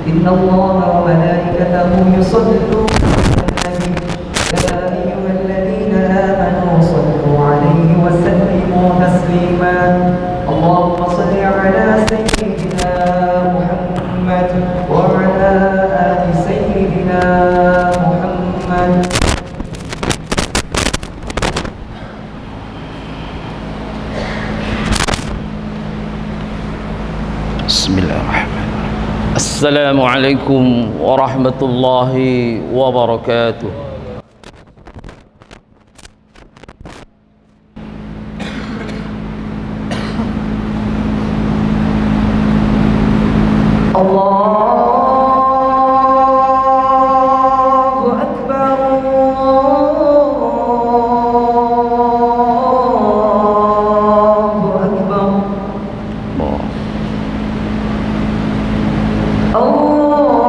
إن الله وملائكته يصلون على النبي يا أيها الذين آمنوا صلوا عليه وسلموا تسليما اللهم صل على سيدنا محمد وعلى آل سيدنا محمد. Bismillahirrahmanirrahim. Assalamualaikum warahmatullahi wabarakatuh. Allahu Akbar. Allahu Akbar. Allahu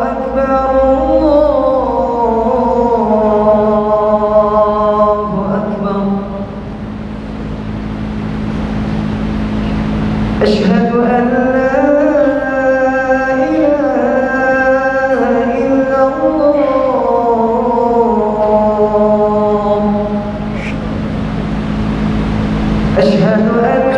Akbar. Allahu Akbar. Asyhadu an la ilaha illallah. Asyhadu an la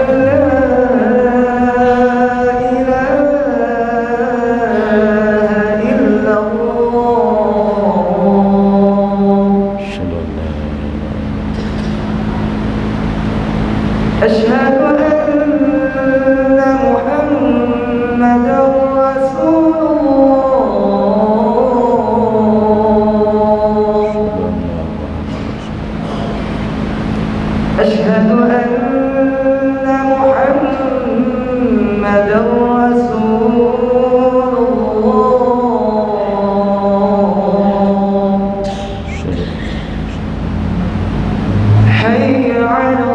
أشهد أن محمدًا رسول الله. أشهد أن محمدًا رسول الله. حي على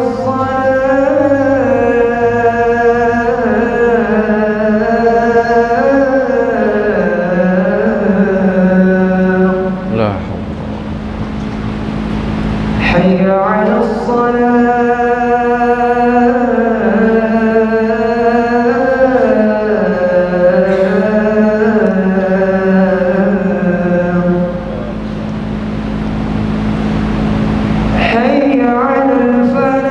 حي على الصلاة. حي على الفلاح.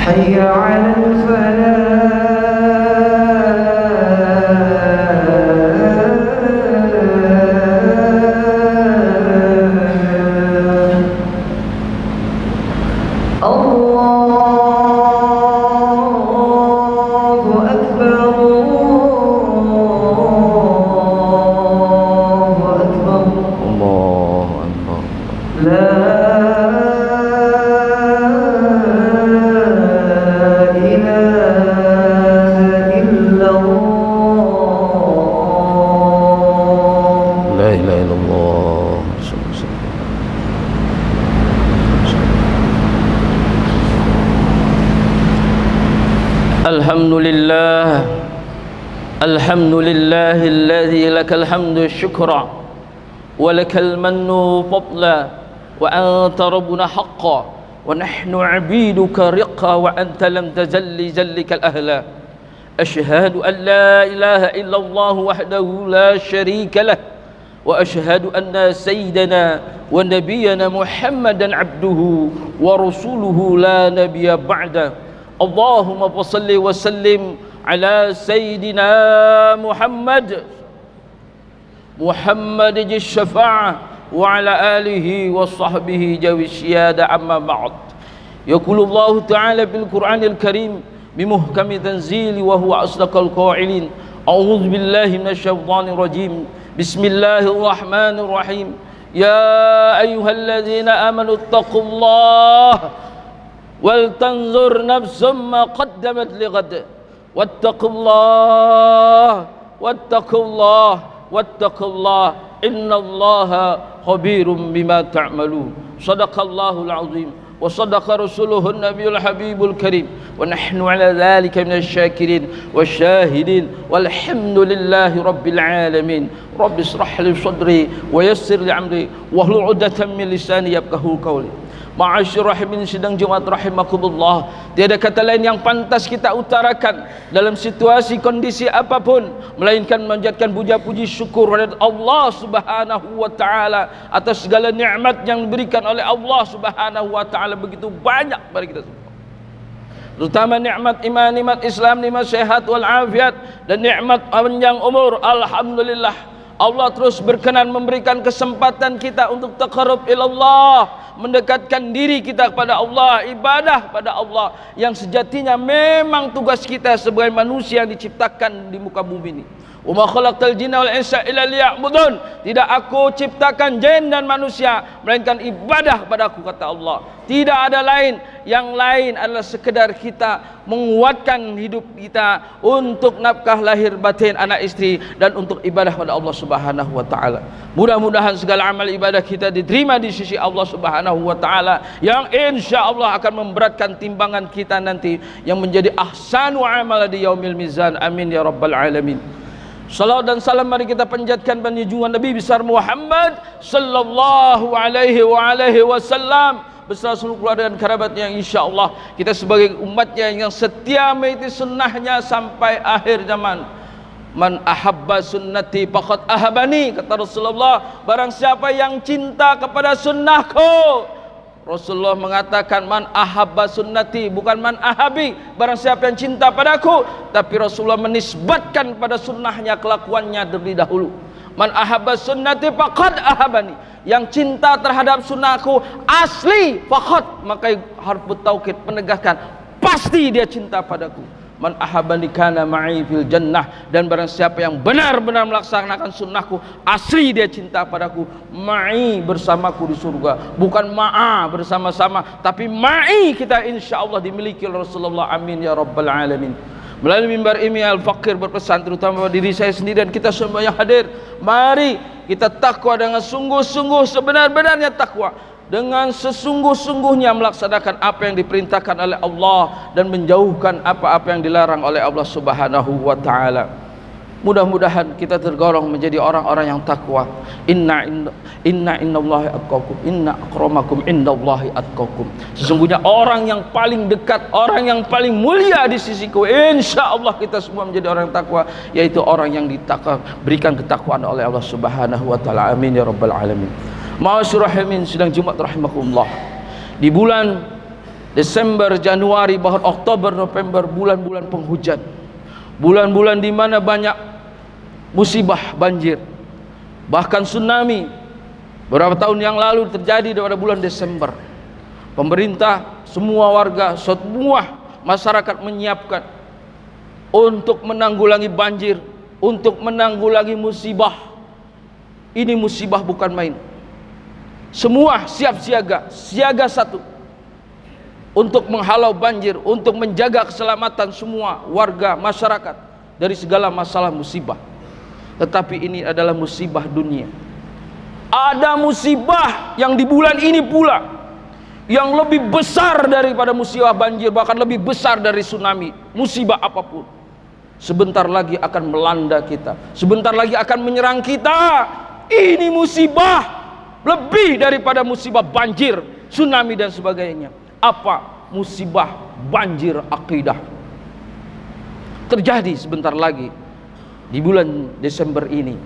حي على الفلاح. الله أكبر. الله أكبر. الله Akbar. لا إله إلا الله. La ilaha illallah. Alhamdulillah. Alhamdulillah alladzi lakal hamdu syukra wa lakal mannu fadla wa anta rabbuna haqqan wa nahnu 'abiduka riqqa wa anta lam tazalli zallikal ahla. Ashhadu an la ilaha illallah wahdahu la syarika lah wa ashhadu anna sayyidana wa nabiyyana Muhammadan 'abduhu wa rasuluhu la nabiyya ba'da. Allahumma salli wa sallim ala sayyidina Muhammad الشفاعة وعلى آله وصحبه ذوي السيادة أما بعد. يقول الله تعالى بالقرآن الكريم بمحكم تنزيل وهو أصدق القائلين أعوذ بالله من الشيطان الرجيم بسم الله الرحمن الرحيم يا أيها الذين آمنوا اتقوا الله ولتنظر نفس ما قدمت لغد واتقوا الله واتقوا الله إن الله خبير بما تعملون. صدق الله العظيم wa sadaqa rasuluhun nabiyul habibul karim wa nahnu ala dhalika minasyakirin wasyahidin walhamdulillahi rabbil alamin. Rabbi israh li sadri wa yassir li amri wahlul 'uqdatam min lisani yafqahu qawli. Ma'asyiral rahimin sidang Jumat rahimakumullah, tiada kata lain yang pantas kita utarakan dalam situasi kondisi apapun melainkan memanjatkan puja-puji syukur kepada Allah Subhanahu wa taala atas segala nikmat yang diberikan oleh Allah Subhanahu wa taala begitu banyak kepada kita semua. Terutama nikmat iman, nikmat Islam, nikmat sehat wal afiat dan nikmat panjang umur. Alhamdulillah, Allah terus berkenan memberikan kesempatan kita untuk taqarrub ilallah, mendekatkan diri kita kepada Allah, ibadah pada Allah yang sejatinya memang tugas kita sebagai manusia yang diciptakan di muka bumi ini. Wa ma khalaqtal jinna wal insa illa liya'budun. Tidak aku ciptakan jin dan manusia melainkan ibadah padaku, kata Allah. Tidak ada lain, yang lain adalah sekedar kita menguatkan hidup kita untuk nafkah lahir batin anak istri dan untuk ibadah pada Allah Subhanahu wa taala. Mudah-mudahan segala amal ibadah kita diterima di sisi Allah Subhanahu wa taala yang insyaallah akan memberatkan timbangan kita nanti yang menjadi ahsanu amal di yaumil mizan. Amin ya rabbal alamin. Salawat dan salam mari kita panjatkan bagi junjungan Nabi besar Muhammad sallallahu alaihi wasallam beserta seluruh keluarga dan kerabatnya yang insyaallah kita sebagai umatnya yang setia mengikuti sunnahnya sampai akhir zaman. Man ahabba sunnati faqad ahabani, kata Rasulullah, barang siapa yang cinta kepada sunnahku. Rasulullah mengatakan man ahabba sunnati, bukan man ahabi, barang siapa yang cinta padaku, tapi Rasulullah menisbatkan pada sunnahnya kelakuannya terlebih dahulu. Man ahabba sunnati faqad ahabani, yang cinta terhadap sunnahku asli, faqad, maka harfu taukid penegaskan pasti dia cinta padaku. Man ahabani kana ma'i fil jannah, dan barang siapa yang benar-benar melaksanakan sunnahku asli dia cinta padaku, ma'i bersamaku di surga, bukan ma'a bersama-sama, tapi ma'i kita insyaallah dimiliki oleh Rasulullah. Amin ya rabbal alamin. Melalui mimbar ini Al-Fakir berpesan terutama diri saya sendiri dan kita semua yang hadir, mari kita takwa dengan sungguh-sungguh, sebenar-benarnya takwa, dengan sesungguh-sungguhnya melaksanakan apa yang diperintahkan oleh Allah dan menjauhkan apa-apa yang dilarang oleh Allah Subhanahu wa taala. Mudah-mudahan kita tergolong menjadi orang-orang yang takwa. Inna innallahi atqakum, inna akramakum indallahi atqakum. Sesungguhnya orang yang paling dekat, orang yang paling mulia di sisiku, insyaallah kita semua menjadi orang yang takwa, yaitu orang yang berikan ketakwaan oleh Allah Subhanahu wa taala. Amin ya rabbal alamin. Ma'asyiral rahimin sidang Jumat rahimakumullah. Di bulan Desember, Januari, bahkan Oktober, November, bulan-bulan penghujan, bulan-bulan di mana banyak musibah banjir, bahkan tsunami. Beberapa tahun yang lalu terjadi pada bulan Desember. Pemerintah, semua warga, semua masyarakat menyiapkan untuk menanggulangi banjir, untuk menanggulangi musibah. Ini musibah bukan main. Semua siap siaga, siaga satu untuk menghalau banjir, untuk menjaga keselamatan semua warga masyarakat dari segala masalah musibah. Tetapi ini adalah musibah dunia. Ada musibah yang di bulan ini pula yang lebih besar daripada musibah banjir, bahkan lebih besar dari tsunami. Musibah apapun sebentar lagi akan melanda kita, sebentar lagi akan menyerang kita. Ini musibah lebih daripada musibah banjir, tsunami dan sebagainya. Apa? Musibah banjir akidah. Terjadi sebentar lagi di bulan Desember ini,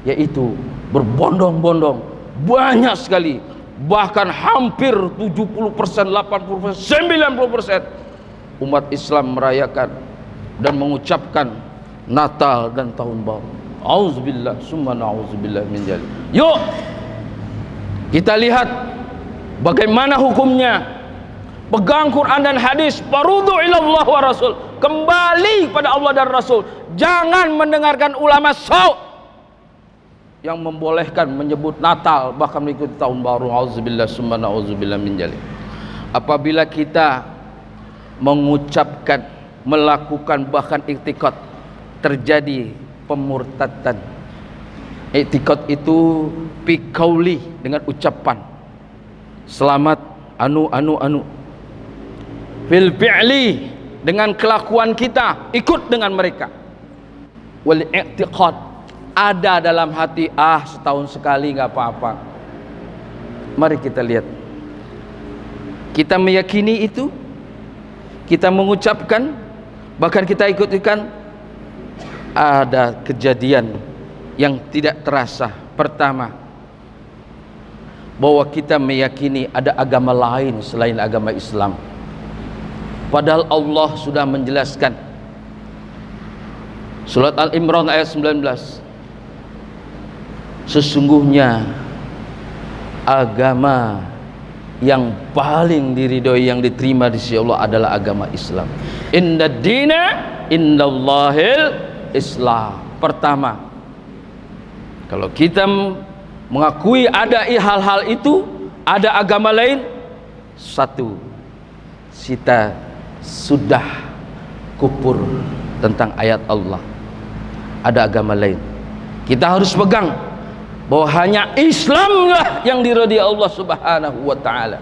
yaitu berbondong-bondong, banyak sekali, bahkan hampir 70%, 80%, 90% umat Islam merayakan dan mengucapkan Natal dan Tahun Baru. Auzubillah summa na'udzubillah min dzalik. Yuk kita lihat bagaimana hukumnya. Pegang Quran dan hadis, farudhu ilallah wa rasul, kembali pada Allah dan Rasul. Jangan mendengarkan ulama sau yang membolehkan menyebut Natal bahkan mengikuti Tahun Baru. Auzubillah summa na'udzubillah min dzalik. Apabila kita mengucapkan, melakukan, bahkan iktikad, terjadi pemurtadan. Iktikad itu biqauli, dengan ucapan selamat anu fil fi'li, dengan kelakuan kita ikut dengan mereka. Wal i'tiqad, ada dalam hati, setahun sekali nggak apa-apa. Mari kita lihat, kita meyakini itu, kita mengucapkan, bahkan kita ikut-ikutan. Ada kejadian yang tidak terasa. Pertama, bahwa kita meyakini ada agama lain selain agama Islam, padahal Allah sudah menjelaskan. Surat Al-Imran ayat 19, sesungguhnya agama yang paling diridhoi, yang diterima di sisi Allah adalah agama Islam. Inna dina indallahil Islam. Pertama, kalau kita mengakui ada hal-hal itu, ada agama lain, satu, kita sudah kufur tentang ayat Allah. Ada agama lain, kita harus pegang bahwa hanya Islamlah yang diridhai Allah Subhanahu wa taala.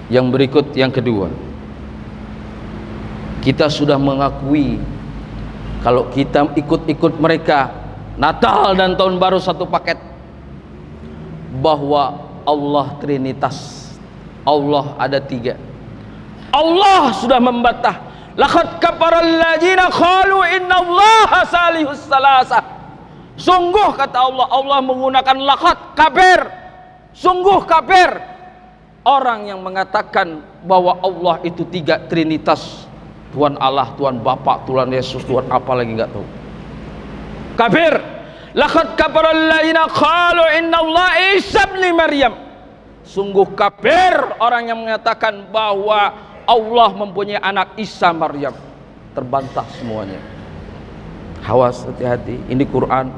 Yang berikut, yang kedua, kita sudah mengakui kalau kita ikut-ikut mereka Natal dan Tahun Baru satu paket, bahwa Allah Trinitas, Allah ada tiga. Allah sudah membantah, laqad kafara alladziina qalu innallaha salihus salasah. Sungguh, kata Allah, Allah menggunakan laqad, kafir, sungguh kafir orang yang mengatakan bahwa Allah itu tiga, Trinitas, Tuhan Allah, Tuhan Bapa, Tuhan Yesus, Tuhan apa lagi nggak tahu. Kafir. Laqad kafara alladziina qalu innallaha Isa ibn Maryam. Sungguh kafir orang yang mengatakan bahwa Allah mempunyai anak, Isa Maryam. Terbantah semuanya. Awas, hati-hati, ini Quran.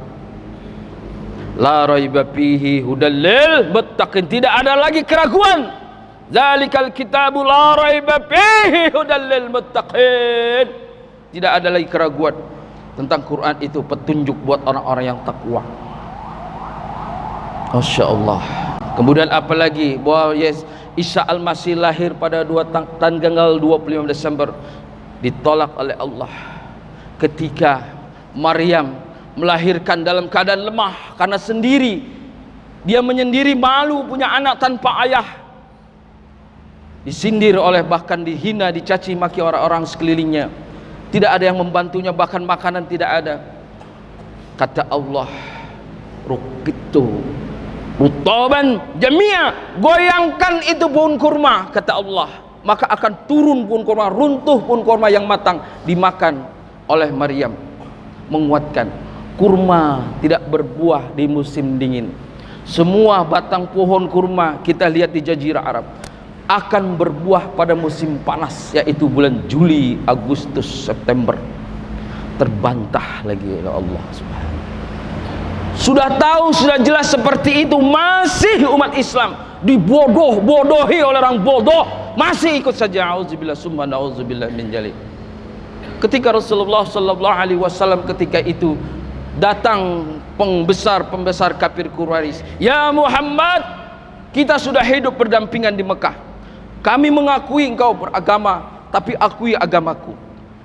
La raiba fihi hudal lil muttaqin, tidak ada lagi keraguan. Zalikal kitabu la raiba fihi hudal lil muttaqin. Tidak ada lagi keraguan tentang Quran itu, petunjuk buat orang-orang yang takwa. Masya Allah. Kemudian apalagi bahwa Isa Al-Masih lahir pada tanggal 25 Desember, ditolak oleh Allah ketika Maryam melahirkan dalam keadaan lemah karena sendiri. Dia menyendiri, malu punya anak tanpa ayah, disindir oleh, bahkan dihina, dicaci maki orang-orang sekelilingnya. Tidak ada yang membantunya, bahkan makanan tidak ada. Kata Allah, rukitu rutaban jamia, goyangkan itu pohon kurma, kata Allah, maka akan turun pohon kurma, runtuh pohon kurma yang matang, dimakan oleh Maryam. Menguatkan, kurma tidak berbuah di musim dingin. Semua batang pohon kurma kita lihat di Jazirah Arab akan berbuah pada musim panas, yaitu bulan Juli, Agustus, September. Terbantah lagi oleh Allah Subhanahu. Sudah tahu, sudah jelas seperti itu, masih umat Islam dibodoh-bodohi oleh orang bodoh, masih ikut saja. Auzubillah summa nauzubillah min dzalik. Ketika Rasulullah sallallahu alaihi wasallam ketika itu datang pembesar kafir Quraisy, "Ya Muhammad, kita sudah hidup berdampingan di Mekah. Kami mengakui engkau beragama, tapi akui agamaku.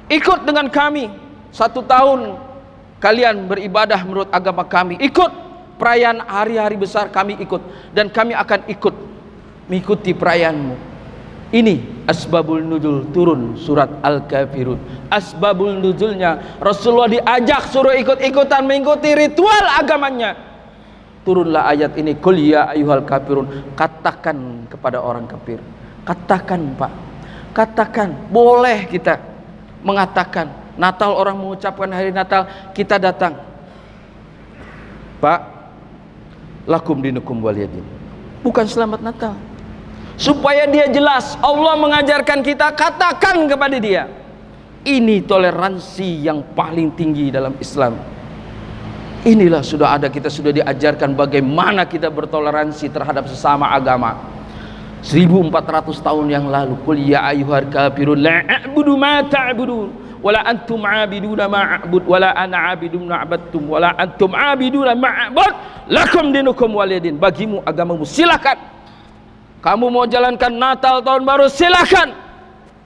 Ikut dengan kami 1 tahun kalian beribadah menurut agama kami. Ikut perayaan hari-hari besar, kami ikut, dan kami akan ikut mengikuti perayaanmu." Ini asbabul nuzul turun surat Al-Kafirun. Asbabul nuzulnya Rasulullah diajak suruh ikut-ikutan mengikuti ritual agamanya. Turunlah ayat ini, qul ya ayyuhal kafirun, katakan kepada orang kafir. Katakan Pak, katakan, boleh kita mengatakan Natal, orang mengucapkan hari Natal, kita datang. Pak, lakum dinukum waliyadin, bukan selamat Natal. Supaya dia jelas, Allah mengajarkan kita, katakan kepada dia. Ini toleransi yang paling tinggi dalam Islam. Inilah sudah ada, kita sudah diajarkan bagaimana kita bertoleransi terhadap sesama agama. 1400 tahun yang lalu, qul ya ayyuhal kafirun la a'budu ma ta'budun wala antum 'abiduna ma a'bud wala ana 'abidun ma 'abadtum wala antum 'abiduna ma a'bud lakum dinukum waliyadin. Bagimu agamamu, silakan. Kamu mau jalankan Natal tahun baru, silakan.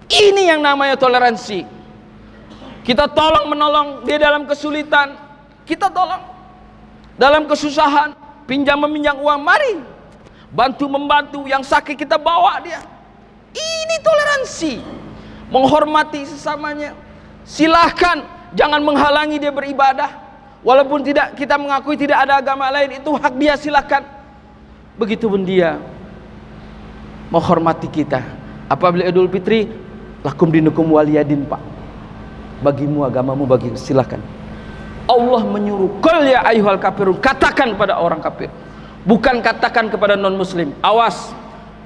Ini yang namanya toleransi. Kita tolong menolong dia dalam kesulitan, kita tolong. Dalam kesusahan, pinjam meminjam uang, mari. Bantu membantu, yang sakit kita bawa dia. Ini toleransi. Menghormati sesamanya. Silahkan, jangan menghalangi dia beribadah. Walaupun tidak, kita mengakui tidak ada agama lain, itu hak dia, silahkan. Begitupun dia menghormati kita. Apabila Idul Fitri, lakum dinukum waliyadin, Pak. Bagimu agamamu, bagi silahkan. Allah menyuruh, qul ya ayyuhal kafirun, katakan kepada orang kafir, bukan katakan kepada non muslim. Awas,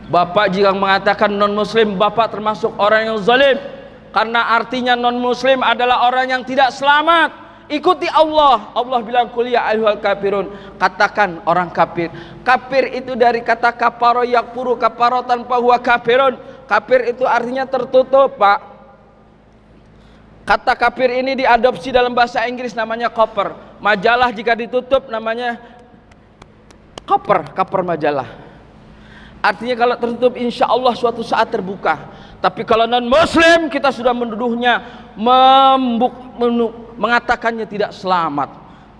Bapak jika mengatakan non muslim, Bapak termasuk orang yang zalim, karena artinya non muslim adalah orang yang tidak selamat. Ikuti Allah. Allah bilang qul ya ayyuhal kafirun, katakan orang kafir. Kafir itu dari kata kafaro yakfuru kafarotan fahuwa kafirun. Kafir itu artinya tertutup, Pak. Kata kafir ini diadopsi dalam bahasa Inggris, namanya koper. Majalah jika ditutup namanya koper majalah. Artinya kalau tertutup insya Allah suatu saat terbuka. Tapi kalau non muslim kita sudah menuduhnya, mengatakannya tidak selamat.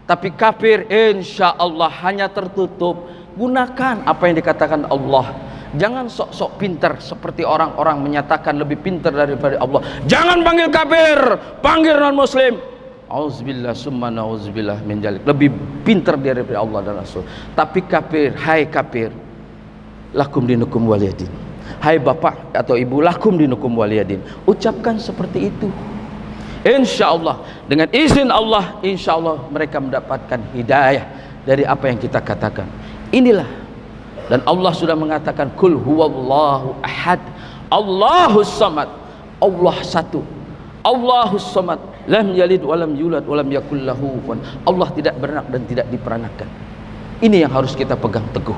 Tapi kafir insya Allah hanya tertutup. Gunakan apa yang dikatakan Allah. Jangan sok-sok pintar seperti orang-orang menyatakan lebih pintar daripada Allah. Jangan panggil kafir, panggil non muslim. Auzubillah summa nauzubillah min dzalik. Lebih pintar daripada Allah dan Rasul. Tapi kafir, hai kafir, lakum dinukum waliyadin. Hai bapak atau ibu, lakum dinukum waliyadin. Ucapkan seperti itu. Insya Allah, dengan izin Allah, insya Allah mereka mendapatkan hidayah dari apa yang kita katakan. Inilah. Dan Allah sudah mengatakan kul huwallahu ahad, Allahus samad. Allah satu, Allahus samad, lam yalid walam yulad walam yakul lahu kufuwan. Allah tidak beranak dan tidak diperanakan. Ini yang harus kita pegang teguh.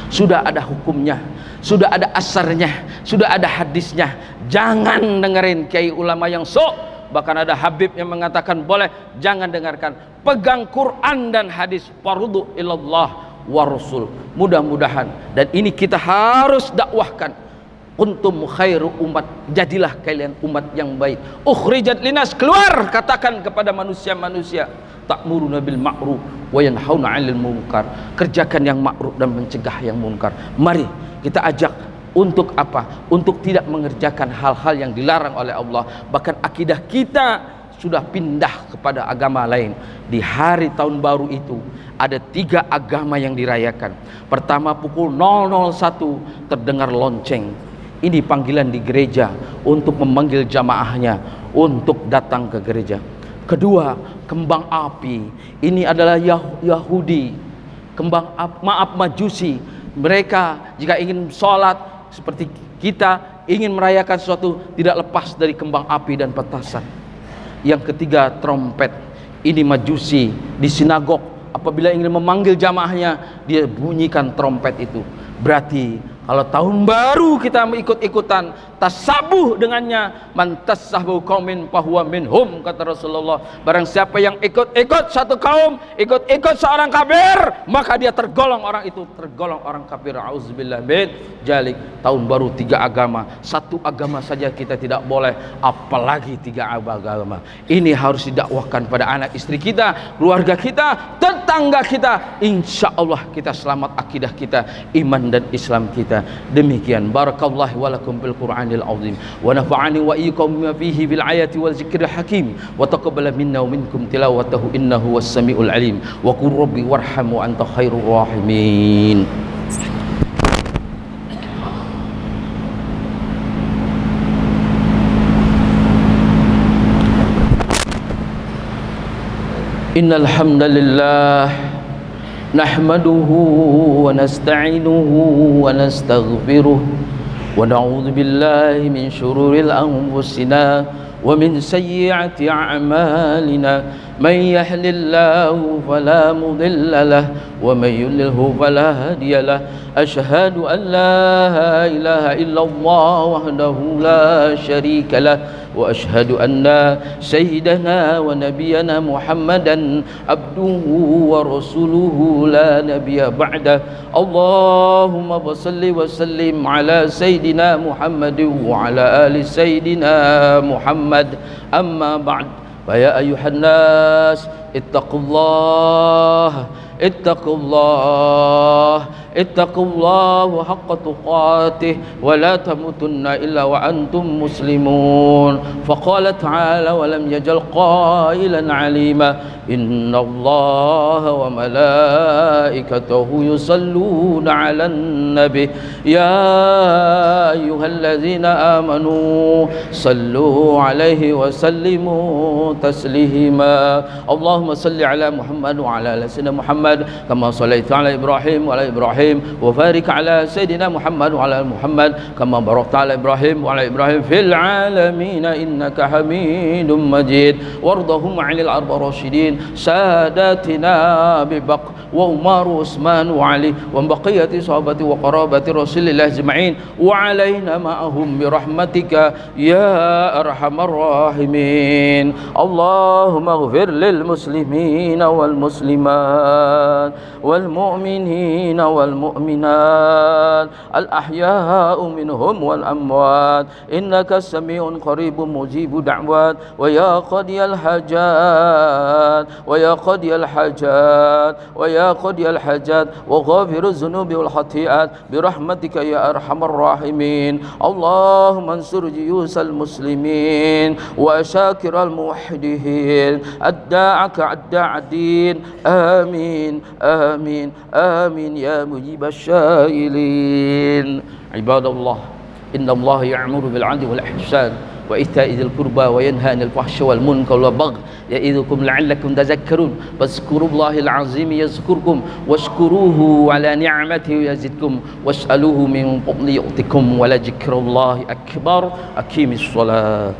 Sudah ada hukumnya, sudah ada asarnya, sudah ada hadisnya. Jangan dengerin kiai ulama yang sok. Bahkan ada Habib yang mengatakan boleh, jangan dengarkan. Pegang Quran dan hadis, farudhu ilallah wa rasul. Mudah-mudahan, dan ini kita harus dakwahkan, kuntum khairu umat, jadilah kalian umat yang baik. Ukhrijat linas, keluar katakan kepada manusia-manusia, ta'muruna bil ma'ruf wa yanhauna 'anil munkar, kerjakan yang ma'ruf dan mencegah yang munkar. Mari kita ajak untuk apa? Untuk tidak mengerjakan hal-hal yang dilarang oleh Allah. Bahkan akidah kita sudah pindah kepada agama lain. Di hari tahun baru itu ada 3 agama yang dirayakan. Pertama, pukul 001 terdengar lonceng. Ini panggilan di gereja untuk memanggil jamaahnya untuk datang ke gereja. Kedua, kembang api. Ini adalah Yahudi, Majusi. Mereka jika ingin sholat seperti kita, ingin merayakan sesuatu, tidak lepas dari kembang api dan petasan. Yang ketiga, trompet. Ini Majusi di sinagog, apabila ingin memanggil jamaahnya, dia bunyikan trompet itu. Berarti kalau tahun baru kita ikut-ikutan tasabuh dengannya, man tasabbu qaumin fahuwa minhum, kata Rasulullah. Barang siapa yang ikut-ikut satu kaum, ikut-ikut seorang kafir, maka dia tergolong orang itu, tergolong orang kafir. Auzubillah min dzalik. Tahun baru 3 agama, 1 agama saja kita tidak boleh, apalagi 3 agama. Ini harus didakwahkan pada anak istri kita, keluarga kita, tetangga kita. Insya Allah kita selamat akidah kita, iman dan Islam kita. Demikian, barakallahu walakum bil Qur'anil azim wa nafa'ani wa iyyakum bima fihi bil ayati wal zikril hakim wa taqabbala minna wa minkum tilawatahu innahu was samiul alim wa qur rabbi warham wa anta khairur rahimin. Innal hamdalillah nahmaduhu wa nasta'inuhu wa nastaghfiruh wa na'udzu billahi min shururil anfusina wa min sayyiati a'malina من يهد الله فلا مضل له ومن يضلله فلا هادي له أشهد أن لا إله إلا الله وحده لا شريك له وأشهد أن سيدنا ونبينا محمدا عبده ورسوله لا نبي بعده اللهم صل وسلم على سيدنا محمد وعلى آل سيدنا محمد أما بعد فيا أيها الناس اتقوا الله اتقوا الله اتقوا الله حق تقاته ولا تموتن إلا وأنتم مسلمون فقال تعالى ولم يجل قائلا عليما إن الله وملائكته يصلون على النبي يا أيها الذين آمنوا صلوا عليه وسلموا تسليما اللهم صل على محمد وعلى آل سيدنا محمد كما صليت على إبراهيم وعلى إبراهيم وبارك على سيدنا محمد وعلى محمد كما باركت على إبراهيم وعلى إبراهيم في العالمين إنك حميد مجيد وارضهم عن الأربعة الراشدين ساداتنا أبي بكر وعمر وعثمان وعلي وبقية صحابة وقرابة رسول الله أجمعين وعلينا معهم برحمتك يا أرحم الراحمين اللهم اغفر للمسلمين والمسلمات والمؤمنين والمؤمنات الأحياء منهم والأموات إنك سميع قريب مجيب دعوات ويا قاضي الحاجات ويا قاضي الحاجات ويا قاضي الحاجات وغافر الذنوب والخطيئات برحمتك يا أرحم الراحمين اللهم انصر جيوش المسلمين وشاكر الموحدين أداعك أداع الدين آمين آمين آمين يا مجيب الشائلين عباد الله إن الله يأمر بالعدل والإحسان وإيتاء ذي القربى وينهى عن الفحشاء والمنكر والبغي يعظكم لعلكم تذكرون فاذكروا الله العظيم يذكركم واشكروه على نعمته يزدكم واسألوه من فضله يؤتكم ولذكر الله أكبر أقيموا الصلاة